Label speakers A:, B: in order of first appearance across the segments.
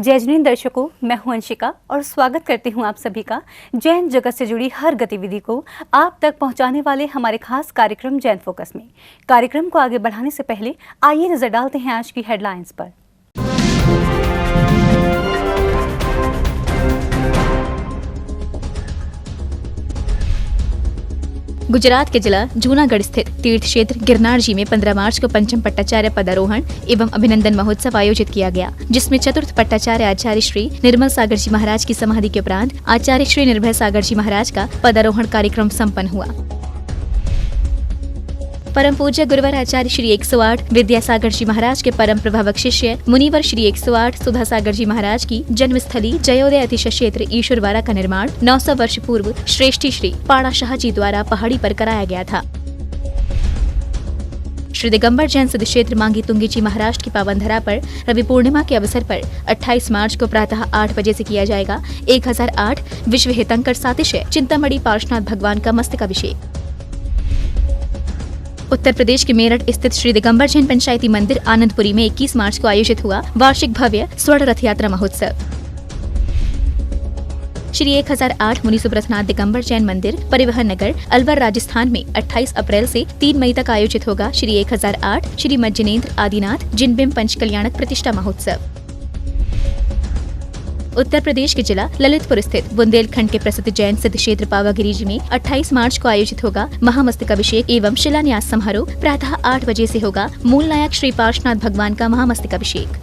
A: जय जिन दर्शकों, मैं हूं अंशिका और स्वागत करती हूं आप सभी का जैन जगत से जुड़ी हर गतिविधि को आप तक पहुंचाने वाले हमारे खास कार्यक्रम जैन फोकस में। कार्यक्रम को आगे बढ़ाने से पहले आइए नजर डालते हैं आज की हेडलाइंस पर।
B: गुजरात के जिला जूनागढ़ स्थित तीर्थ क्षेत्र गिरनार जी में 15 मार्च को पंचम पट्टाचार्य पदारोहण एवं अभिनंदन महोत्सव आयोजित किया गया, जिसमें चतुर्थ पट्टाचार्य आचार्य श्री निर्मल सागर जी महाराज की समाधि के उपरांत आचार्य श्री निर्भय सागर जी महाराज का पदारोहण कार्यक्रम संपन्न हुआ। परम पूज्य गुरुवर आचार्य श्री 108 विद्यासागर जी महाराज के परम प्रभावक शिष्य मुनिवर श्री 108 सुधा सागर जी महाराज की जन्मस्थली जयोदय अतिशय क्षेत्र ईश्वरवाड़ा का निर्माण 900 वर्ष पूर्व श्रेष्ठी श्री पाड़ा शाह जी द्वारा पहाड़ी पर कराया गया था। श्री दिगंबर जैन सिद्ध क्षेत्र मांगी तुंगी जी महाराज की पावन धरा पर रवि पूर्णिमा के अवसर पर 28 मार्च को प्रातः 8 बजे से किया जाएगा 1008 विश्व हितंकर सातिशय चिंतामणि पार्श्वनाथ भगवान का मस्तकाभिषेक। उत्तर प्रदेश के मेरठ स्थित श्री दिगंबर जैन पंचायती मंदिर आनंदपुरी में 21 मार्च को आयोजित हुआ वार्षिक भव्य स्वर्ण रथ यात्रा महोत्सव। श्री 1008 मुनि सुब्रतनाथ दिगंबर जैन मंदिर परिवहन नगर अलवर राजस्थान में 28 अप्रैल से 3 मई तक आयोजित होगा श्री 1008 श्री मज्जनेन्द्र आदिनाथ जिनबिंब पंचकल्याणक प्रतिष्ठा महोत्सव। उत्तर प्रदेश के जिला ललितपुर स्थित बुंदेलखंड के प्रसिद्ध जैन सिद्ध क्षेत्र पावागिरी जी में 28 मार्च को आयोजित होगा महामस्तकाभिषेक एवं शिलान्यास समारोह। प्रातः 8 बजे से होगा मूल नायक श्री पार्श्वनाथ भगवान का महामस्तकाभिषेक।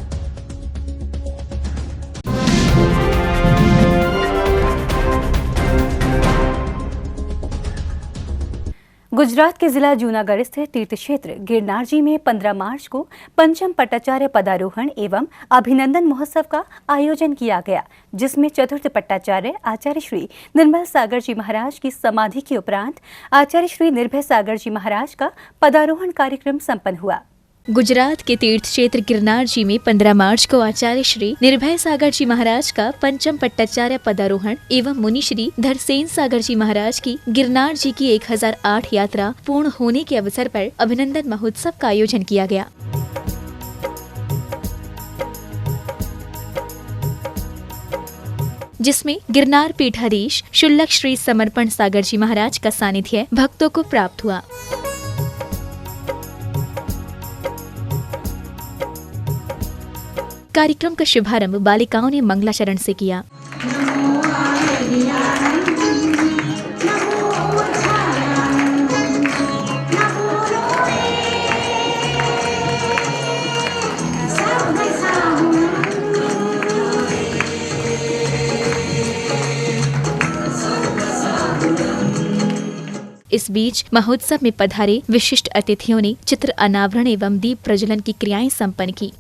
A: गुजरात के जिला जूनागढ़ स्थित तीर्थ क्षेत्र गिरनार जी में 15 मार्च को पंचम पट्टाचार्य पदारोहण एवं अभिनंदन महोत्सव का आयोजन किया गया, जिसमें चतुर्थ पट्टाचार्य आचार्य श्री निर्मल सागर जी महाराज की समाधि के उपरांत आचार्य श्री निर्भय सागर जी महाराज का पदारोहण कार्यक्रम संपन्न हुआ।
B: गुजरात के तीर्थ क्षेत्र गिरनार जी में 15 मार्च को आचार्य श्री निर्भय सागर जी महाराज का पंचम पट्टाचार्य पदारोहण एवं मुनि श्री धरसेन सागर जी महाराज की गिरनार जी की 1008 यात्रा पूर्ण होने के अवसर पर अभिनंदन महोत्सव का आयोजन किया गया। जिसमें गिरनार पीठाधीश शुल्लक श्री समर्पण सागर जी महाराज का सानिध्य भक्तों को प्राप्त हुआ। कार्यक्रम का शुभारंभ बालिकाओं ने मंगलाचरण से किया। इस बीच महोत्सव में पधारे विशिष्ट अतिथियों ने चित्र अनावरण एवं दीप प्रज्वलन की क्रियाएं संपन्न की।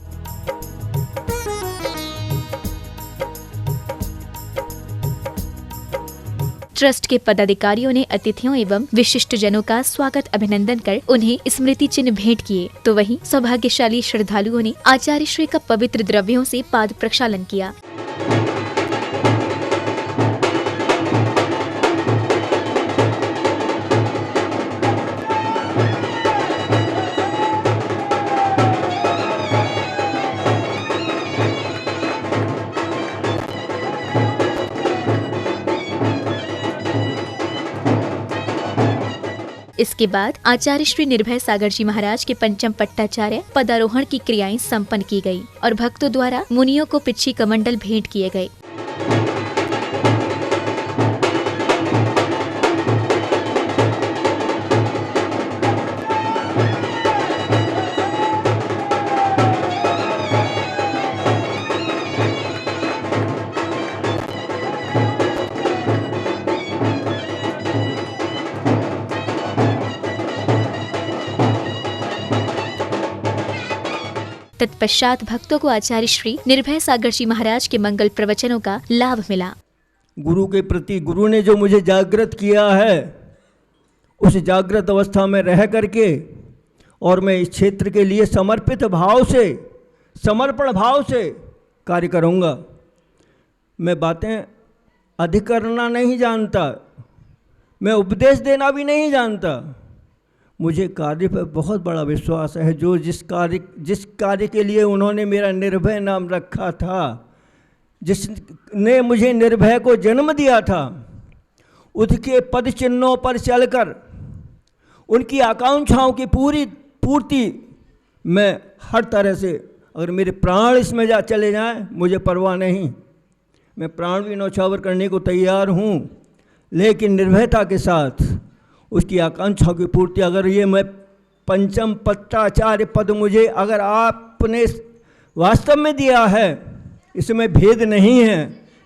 B: ट्रस्ट के पदाधिकारियों ने अतिथियों एवं विशिष्ट जनों का स्वागत अभिनंदन कर उन्हें स्मृति चिन्ह भेंट किए, तो वहीं सौभाग्यशाली श्रद्धालुओं ने आचार्य श्री का पवित्र द्रव्यों से पाद प्रक्षालन किया। इसके बाद आचार्य श्री निर्भय सागर जी महाराज के पंचम पट्टाचार्य पदारोहण की क्रियाएं संपन्न की गई और भक्तों द्वारा मुनियों को पिच्छी कमंडल भेंट किए गए। तत्पश्चात भक्तों को आचार्य श्री निर्भय सागर जी महाराज के मंगल प्रवचनों का लाभ मिला।
C: गुरु के प्रति गुरु ने जो मुझे जागृत किया है, उस जागृत अवस्था में रह करके और मैं इस क्षेत्र के लिए समर्पित भाव से, समर्पण भाव से कार्य करूँगा। मैं बातें अधिक करना नहीं जानता, मैं उपदेश देना भी नहीं जानता, मुझे कार्य पर बहुत बड़ा विश्वास है। जो जिस कार्य के लिए उन्होंने मेरा निर्भय नाम रखा था, जिसने मुझे निर्भय को जन्म दिया था, उसके पद चिन्हों पर चलकर उनकी आकांक्षाओं की पूर्ति मैं हर तरह से, अगर मेरे प्राण इसमें चले जाएं मुझे परवाह नहीं, मैं प्राण भी न्यौछावर करने को तैयार हूँ, लेकिन निर्भयता के साथ उसकी आकांक्षाओं की पूर्ति। अगर ये मैं पंचम पट्टाचार्य पद मुझे अगर आपने वास्तव में दिया है, इसमें भेद नहीं है,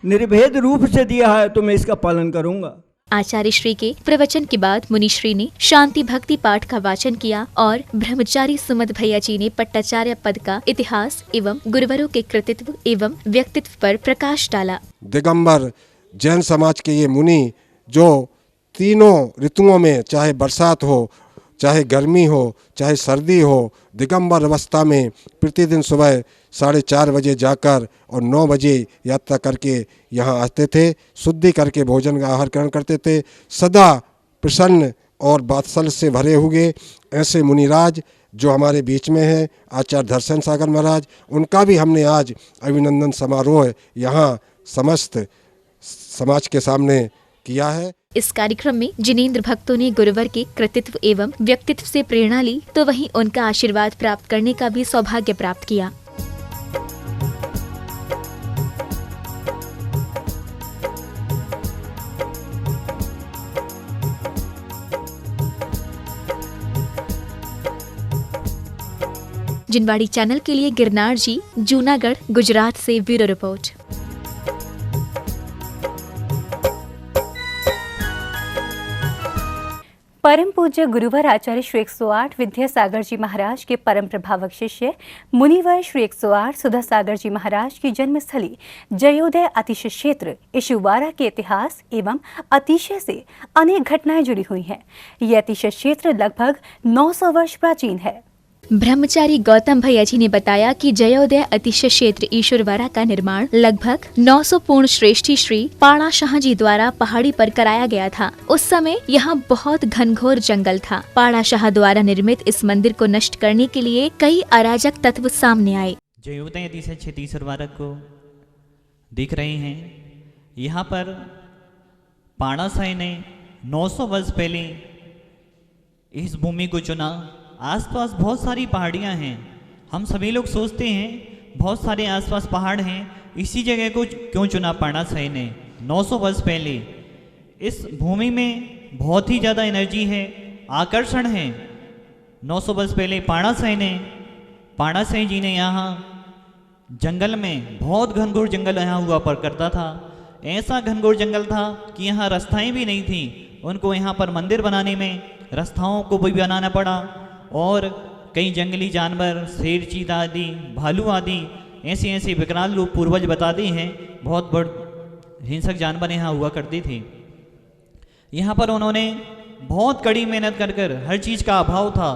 C: निर्भेद रूप से दिया है, तो मैं इसका पालन करूँगा।
B: आचार्य श्री के प्रवचन के बाद मुनिश्री ने शांति भक्ति पाठ का वाचन किया और ब्रह्मचारी सुमत भैया जी ने पट्टाचार्य पद का इतिहास एवं गुरुवरों के कृतित्व एवं व्यक्तित्व पर प्रकाश डाला।
D: दिगंबर जैन समाज के ये मुनि जो तीनों ऋतुओं में, चाहे बरसात हो, चाहे गर्मी हो, चाहे सर्दी हो, दिगंबर अवस्था में प्रतिदिन सुबह 4:30 बजे जाकर और 9 बजे यात्रा करके यहाँ आते थे, शुद्धि करके भोजन का आहार ग्रहण करते थे, सदा प्रसन्न और वात्सल्य से भरे हुए ऐसे मुनिराज जो हमारे बीच में हैं, आचार्य धरसेन सागर महाराज, उनका भी हमने आज अभिनंदन समारोह यहाँ समस्त समाज के सामने किया है।
B: इस कार्यक्रम में जिनेंद्र भक्तों ने गुरुवर के कृतित्व एवं व्यक्तित्व से प्रेरणा ली, तो वहीं उनका आशीर्वाद प्राप्त करने का भी सौभाग्य प्राप्त किया। जिनवाड़ी चैनल के लिए गिरनार जी, जूनागढ़, गुजरात से ब्यूरो रिपोर्ट।
A: परम पूज्य गुरुवर आचार्य श्री 108 विद्यासागर जी महाराज के परम प्रभावक शिष्य मुनिवर श्री 108 सुधा सागर जी महाराज की जन्मस्थली जयोदय अतिशय क्षेत्र इशुवारा के इतिहास एवं अतिशय से अनेक घटनाएं जुड़ी हुई हैं। यह अतिशय क्षेत्र लगभग 900 वर्ष प्राचीन है।
B: ब्रह्मचारी गौतम भैया जी ने बताया कि जयोदय अतिशय क्षेत्र ईश्वरवारा का निर्माण लगभग 900 पूर्ण श्रेष्ठी श्री पाणा शाह जी द्वारा पहाड़ी पर कराया गया था। उस समय यहाँ बहुत घनघोर जंगल था। पाणा शाह द्वारा निर्मित इस मंदिर को नष्ट करने के लिए कई अराजक तत्व सामने आए।
E: जयोदय अतिशय क्षेत्र ईश्वरवारा को देख रहे हैं, यहाँ पर पाणा शाह ने 900 वर्ष पहले इस भूमि को चुना। आसपास बहुत सारी पहाड़ियाँ हैं। हम सभी लोग सोचते हैं बहुत सारे आसपास पहाड़ हैं, इसी जगह को क्यों चुना पाणा शाह ने 900 वर्ष पहले। इस भूमि में बहुत ही ज़्यादा एनर्जी है, आकर्षण है। 900 वर्ष पहले पाणा शाह जी ने यहाँ जंगल में, बहुत घनघोर जंगल यहाँ हुआ पर करता था। ऐसा घनघोर जंगल था कि यहाँ रास्ताएँ भी नहीं थी। उनको यहाँ पर मंदिर बनाने में रास्ताओं को भी बनाना पड़ा और कई जंगली जानवर, शेर, चीता आदि, भालू आदि ऐसे विकराल रूप पूर्वज बताते हैं। बहुत बड़े हिंसक जानवर यहाँ हुआ करते थे। यहाँ पर उन्होंने बहुत कड़ी मेहनत कर हर चीज़ का अभाव था,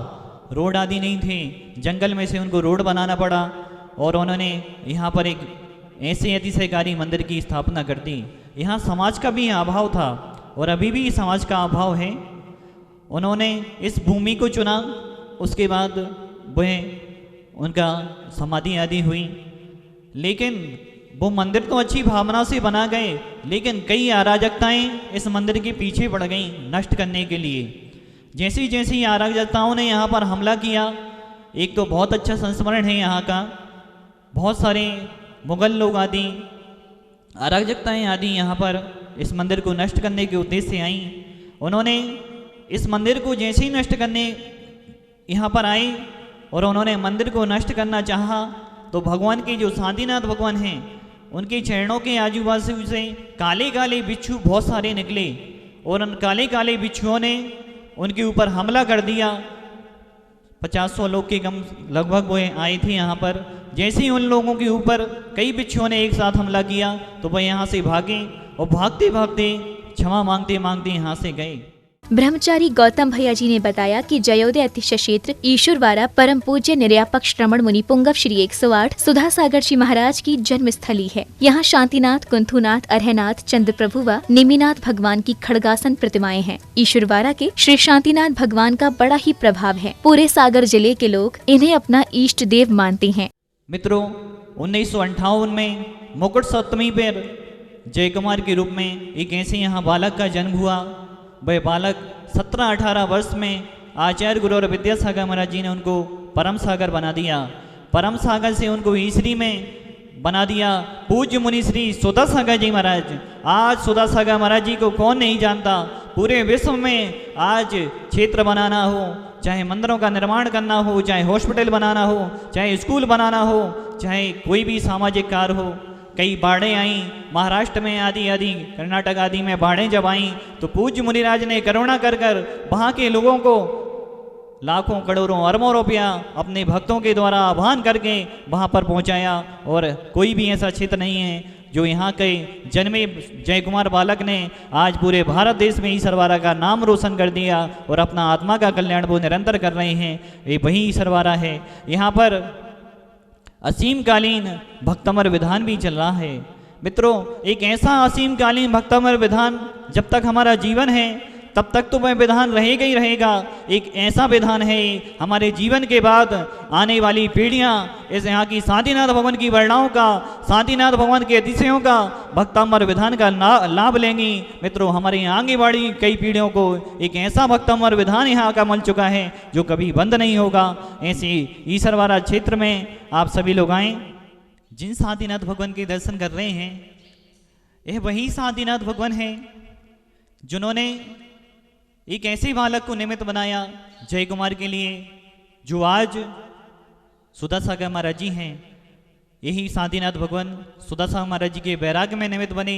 E: रोड आदि नहीं थे, जंगल में से उनको रोड बनाना पड़ा और उन्होंने यहाँ पर एक ऐसे अतिशयकारी मंदिर की स्थापना कर दी। यहाँ समाज का भी अभाव था और अभी भी समाज का अभाव है। उन्होंने इस भूमि को चुना। उसके बाद वह उनका समाधि आदि हुई, लेकिन वो मंदिर तो अच्छी भावना से बना गए, लेकिन कई अराजकताएं इस मंदिर के पीछे पड़ गईं नष्ट करने के लिए। जैसी जैसी अराजकताओं ने यहाँ पर हमला किया, एक तो बहुत अच्छा संस्मरण है यहाँ का, बहुत सारे मुगल लोग आदि अराजकताएं आदि यहाँ पर इस मंदिर को नष्ट करने के उद्देश्य से आईं। उन्होंने इस मंदिर को जैसे ही नष्ट करने यहाँ पर आए और उन्होंने मंदिर को नष्ट करना चाहा, तो भगवान के जो शांतिनाथ भगवान हैं, उनके चरणों के आजू बाजू से काले काले बिच्छू बहुत सारे निकले और उन काले काले बिच्छुओं ने उनके ऊपर हमला कर दिया। 50-100 लोग के कम लगभग वो आए थे यहाँ पर। जैसे ही उन लोगों के ऊपर कई बिच्छुओं ने एक साथ हमला किया तो वह यहाँ से भागे और भागते भागते क्षमा मांगते मांगते यहाँ से गए।
B: ब्रह्मचारी गौतम भैया जी ने बताया कि जयोदय अतिशय क्षेत्र ईश्वरवारा परम पूज्य निर्यापक श्रमण मुनि पुंगव श्री 108 सुधा सागर जी महाराज की जन्म स्थली है। यहाँ शांतिनाथ, कुंथुनाथ, अरहनाथ, चंद्रप्रभु व निमिनाथ भगवान की खड़गासन प्रतिमाएं हैं। ईश्वरवारा के श्री शांतिनाथ भगवान का बड़ा ही प्रभाव है। पूरे सागर जिले के लोग इन्हें अपना इष्ट देव मानते हैं।
E: मित्रों, 1958 में मुकुट सप्तमी पर जय कुमार के रूप में एक ऐसे यहाँ बालक का जन्म हुआ। वह बालक 17-18 वर्ष में आचार्य गुरु और विद्यासागर महाराज जी ने उनको परम सागर बना दिया। परम सागर से उनको ईश्वरी में बना दिया। पूज्य मुनि श्री सुधा सागर जी महाराज, आज सुधा सागर महाराज जी को कौन नहीं जानता। पूरे विश्व में आज क्षेत्र बनाना हो, चाहे मंदिरों का निर्माण करना हो, चाहे हॉस्पिटल बनाना हो, चाहे स्कूल बनाना हो, चाहे कोई भी सामाजिक कार्य हो, कई बाढ़ें आई महाराष्ट्र में आदि आदि कर्नाटक आदि में बाढ़ें जब आई तो पूज्य मुनिराज ने करुणा कर कर वहाँ के लोगों को लाखों करोड़ों अरबों रुपया अपने भक्तों के द्वारा आह्वान करके वहाँ पर पहुँचाया। और कोई भी ऐसा क्षेत्र नहीं है जो यहाँ के जन्मे जय कुमार बालक ने आज पूरे भारत देश में ईश्वरवारा का नाम रोशन कर दिया और अपना आत्मा का कल्याण वो निरंतर कर रहे हैं। ये वही ईश्वरवारा है। यहाँ पर असीमकालीन भक्तमर विधान भी चल रहा है। मित्रों, एक ऐसा असीमकालीन भक्तमर विधान जब तक हमारा जीवन है तब तक तो वह विधान रहेगा ही रहेगा। एक ऐसा विधान है हमारे जीवन के बाद आने वाली पीढ़ियां इस यहाँ की शांतिनाथ भगवान की वर्णाओं का, शांतिनाथ भगवान के अतिशयों का भक्तमर विधान का लाभ लेंगी। मित्रों, हमारे यहाँ आगे बढ़ी कई पीढ़ियों को एक ऐसा भक्तमर विधान यहाँ का मिल चुका है जो कभी बंद नहीं होगा। ऐसे ईश्वरवारा क्षेत्र में आप सभी लोग आएँ। जिन शांतिनाथ भगवान के दर्शन कर रहे हैं यह वही शांतिनाथ भगवान हैं जिन्होंने एक ऐसे बालक को निमित्त बनाया जय कुमार के लिए, जो आज सुधा सागर महाराज जी हैं। यही शांतिनाथ भगवान सुधा सागर महाराज जी के वैराग्य में निमित्त बने।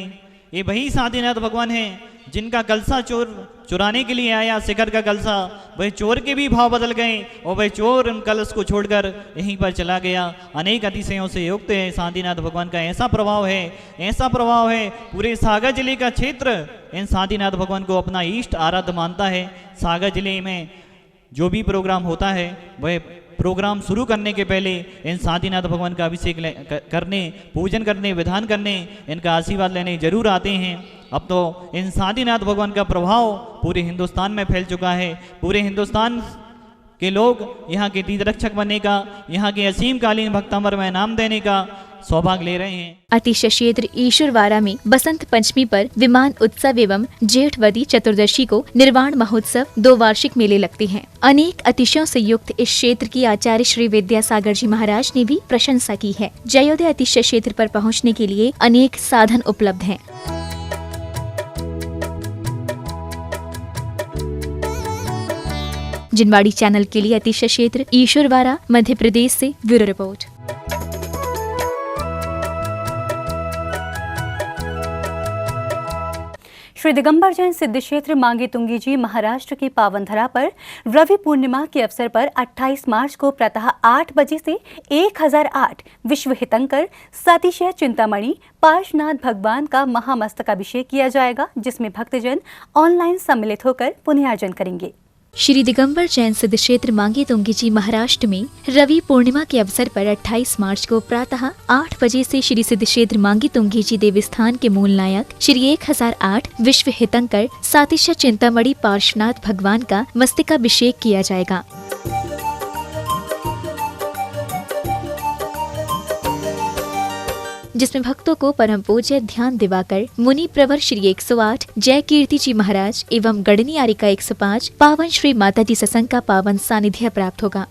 E: ये वही शांतिनाथ भगवान हैं जिनका कलसा चुराने के लिए आया, शिखर का कलसा, वह चोर के भी भाव बदल गए और वह चोर उन कलश को छोड़कर यहीं पर चला गया। अनेक अतिशयों से युक्त है शांतिनाथ भगवान का। ऐसा प्रभाव है, ऐसा प्रभाव है। पूरे सागर जिले का क्षेत्र इन शांतिनाथ भगवान को अपना इष्ट आराध्य मानता है। सागर जिले में जो भी प्रोग्राम होता है वह प्रोग्राम शुरू करने के पहले इन शांतिनाथ भगवान का अभिषेक करने, पूजन करने, विधान करने, इनका आशीर्वाद लेने जरूर आते हैं। अब तो इन शांतिनाथ भगवान का प्रभाव पूरे हिंदुस्तान में फैल चुका है। पूरे हिंदुस्तान के लोग यहाँ के तीर्थरक्षक बनने का, यहाँ के असीमकालीन भक्तमर में नाम देने का सौभाग्य ले रहे हैं।
B: अतिशय क्षेत्र ईश्वरवारा में बसंत पंचमी पर विमान उत्सव एवं जेठवदी चतुर्दशी को निर्वाण महोत्सव 2 वार्षिक मेले लगते हैं। अनेक अतिशयों से युक्त इस क्षेत्र की आचार्य श्री विद्यासागर जी महाराज ने भी प्रशंसा की है। जयोदय अतिशय क्षेत्र पर पहुँचने के लिए अनेक साधन उपलब्ध हैं। जिनवाड़ी चैनल के लिए अतिशय क्षेत्र ईश्वरवारा मध्य प्रदेश से ब्यूरो रिपोर्ट।
A: श्री दिगंबर जैन सिद्ध क्षेत्र मांगी तुंगी जी महाराष्ट्र की पावन धरा पर रवि पूर्णिमा के अवसर पर 28 मार्च को प्रातः 8 बजे से 1008 विश्व हितंकर सतीशय चिंतामणि पार्श्वनाथ भगवान का महामस्तकाभिषेक किया जाएगा, जिसमें भक्तजन ऑनलाइन सम्मिलित होकर पुण्यार्जन करेंगे।
B: श्री दिगंबर जैन सिद्ध क्षेत्र मांगी तुंगी जी महाराष्ट्र में रवि पूर्णिमा के अवसर पर 28 मार्च को प्रातः 8 बजे से श्री सिद्ध क्षेत्र मांगी तुंगी जी देवस्थान के मूल नायक श्री 1008 विश्व हितंकर सातिशय चिंतामणि पार्श्वनाथ भगवान का मस्तकाभिषेक किया जाएगा, जिसमें भक्तों को परम पूज्य ध्यान दिवाकर मुनि प्रवर श्री 108 जय कीर्ति जी महाराज एवं गढ़नी आरिका 105 पावन श्री माता जी सत्संग का पावन सानिध्य प्राप्त होगा।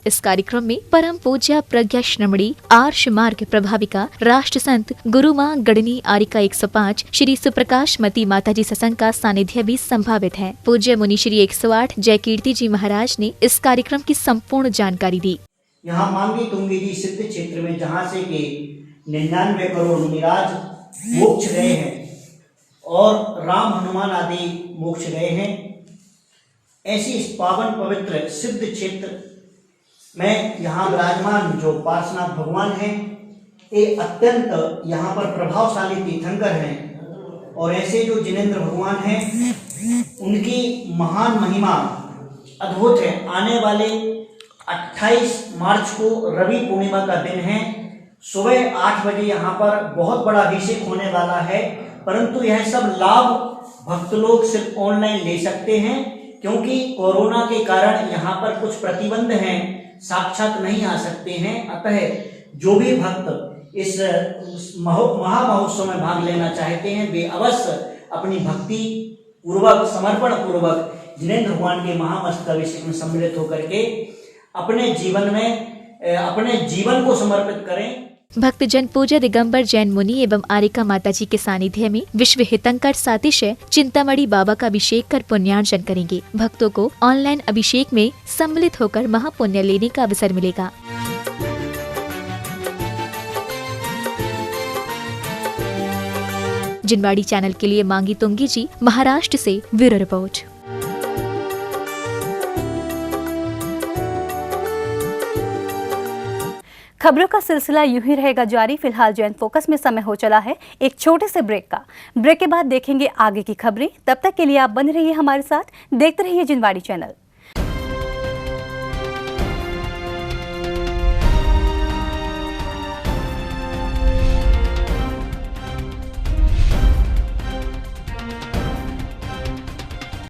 B: इस कार्यक्रम में परम पूज्य प्रज्ञा श्रमणी आर्ष मार्ग प्रभाविका राष्ट्र संत गुरु मां गढ़नी आरिका 105 श्री सुप्रकाश मती माता जी सत्संग का सानिध्य भी संभावित है। पूज्य मुनि श्री 108 जय कीर्ति जी महाराज ने इस कार्यक्रम की संपूर्ण जानकारी दी।
F: यहाँ मांगी तुंगी जी सिद्ध क्षेत्र में जहाँ से के 99 करोड़ मुनिराज मोक्ष गए हैं और राम हनुमान आदि मोक्ष गए हैं, ऐसी इस पावन पवित्र सिद्ध क्षेत्र में यहाँ विराजमान जो पार्श्वनाथ भगवान हैं, ये अत्यंत यहाँ पर प्रभावशाली तीर्थंकर हैं और ऐसे जो जिनेंद्र भगवान हैं उनकी महान महिमा अद्भुत है। आने वाले 28 मार्च को रवि पूर्णिमा का दिन है। सुबह 8 बजे यहाँ पर बहुत बड़ा अभिषेक होने वाला है, परंतु यह सब लाभ भक्त लोग सिर्फ ऑनलाइन ले सकते हैं। क्योंकि कोरोना के कारण यहाँ पर कुछ प्रतिबंध हैं, साक्षात नहीं आ सकते हैं। अतः जो भी भक्त इस महामहोत्सव में भाग लेना चाहते हैं वे अवश्य अपनी भक्ति पूर्वक, समर्पण पूर्वक जिनेंद्र भगवान के महामस्तकाभिषेक में सम्मिलित होकर के अपने जीवन को समर्पित करें।
B: भक्तजन पूज्य दिगंबर जैन मुनि एवं आरिका माताजी के सानिध्य में विश्व हितंकर सातिशय चिंतामणि बाबा का अभिषेक कर पुण्यार्जन करेंगे। भक्तों को ऑनलाइन अभिषेक में सम्मिलित होकर महापुण्य लेने का अवसर मिलेगा। जिनवाड़ी चैनल के लिए मांगी तुंगी जी, महाराष्ट्र से ब्यूरो रिपोर्ट।
A: खबरों का सिलसिला यूं ही रहेगा जारी। फिलहाल जैन फोकस में समय हो चला है एक छोटे से ब्रेक का। ब्रेक के बाद देखेंगे आगे की खबरें। तब तक के लिए आप बने रहिए हमारे साथ, देखते रहिए जिनवाड़ी चैनल।